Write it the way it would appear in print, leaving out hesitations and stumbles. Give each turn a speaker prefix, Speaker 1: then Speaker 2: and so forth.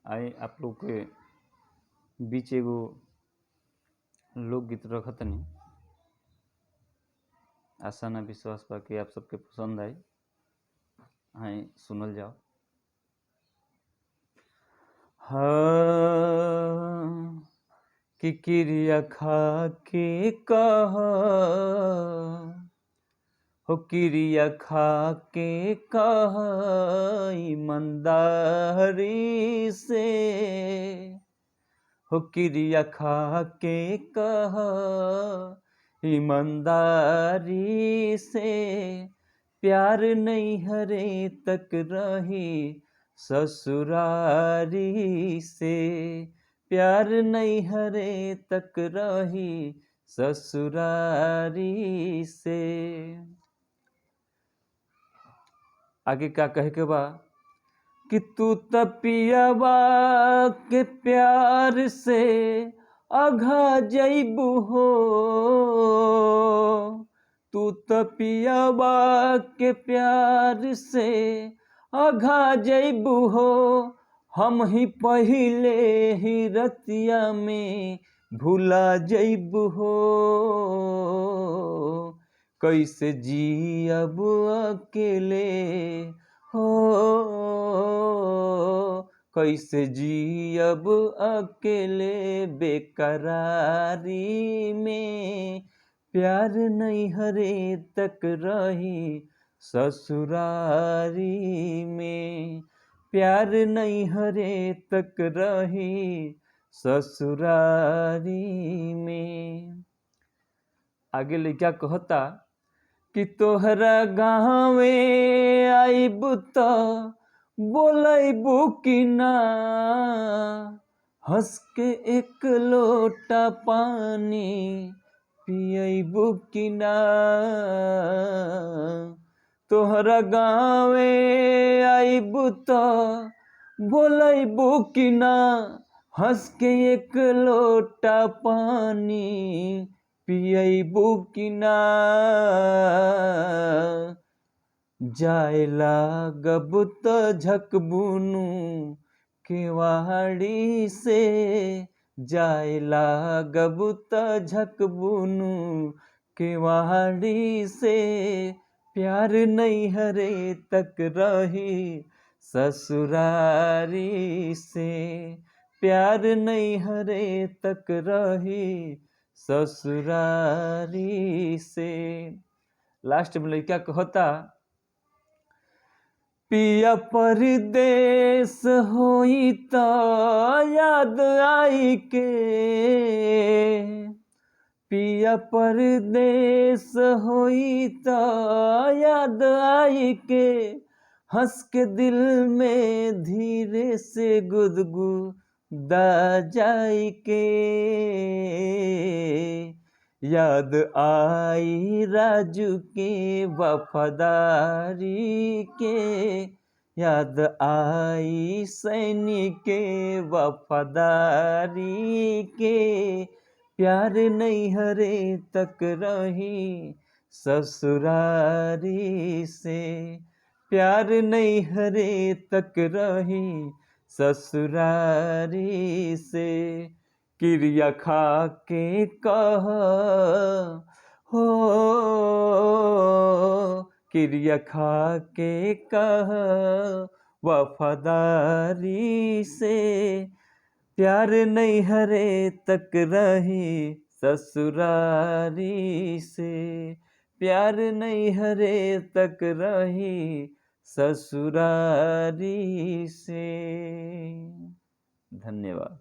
Speaker 1: आए आप लोग के बीच एगो लोकगीत रखतनी। आशा ना विश्वास बा कि आप सबके पसंद आई। आए सुनल जाओ। हाँ कि क्रिया खा के कहा हो, क्रिया खा के कहा ईमानदारी से हो, क्रिया खा के कहा ईमानदारी से प्यार नहीं हरे तक रही ससुरारी से, प्यार नहीं हरे तक रही ससुरारी से। आगे क्या कहे के बा कि तू तपियावा के प्यार से अघा जइबू हो, तू तपियावा के प्यार से अघा जइबू हो। हम ही पहिले ही रतिया में भूला जइबू हो, कैसे जियब अकेले हो, कैसे जियब अकेले बेकरारी में प्यार नहीं हरे तक रही ससुरारी में, प्यार नहीं हरे तक रही ससुरारी में। आगे लइका कहता कि तोहरा गाँवे आइबू त बोलैबू कि ना, हंस के एक लोटा पानी पियबू कि ना। तोहरा गाँवे आइबू त बोलैबू कि ना, हंस के एक लोटा पानी पियबू कि ना। जाए लागब त झकबुनु केवाड़ी से, जाए लागब त झकबुनु केवाड़ी से प्यार नहीं हरे तक रही ससुरारी से, प्यार नहीं हरे तक रही ससुरारी से। लास्ट में लइका कहता पिया परदेस होई त याद आई के, पिया परदेस होई त याद आई के, हंस के दिल में धीरे से गुदगुदा जाई के। याद आई राजू के वफादारी के, याद आई सैनी के वफादारी के, प्यार नहीं हरे तक रही ससुरारी से, प्यार नहीं हरे तक रही ससुरारी से। क्रिया खा के कहा हो, क्रिया खा के कहा वफादारी से प्यार नहीं हरे तक रही ससुरारी से, प्यार नहीं हरे तक रही ससुरारी से। धन्यवाद।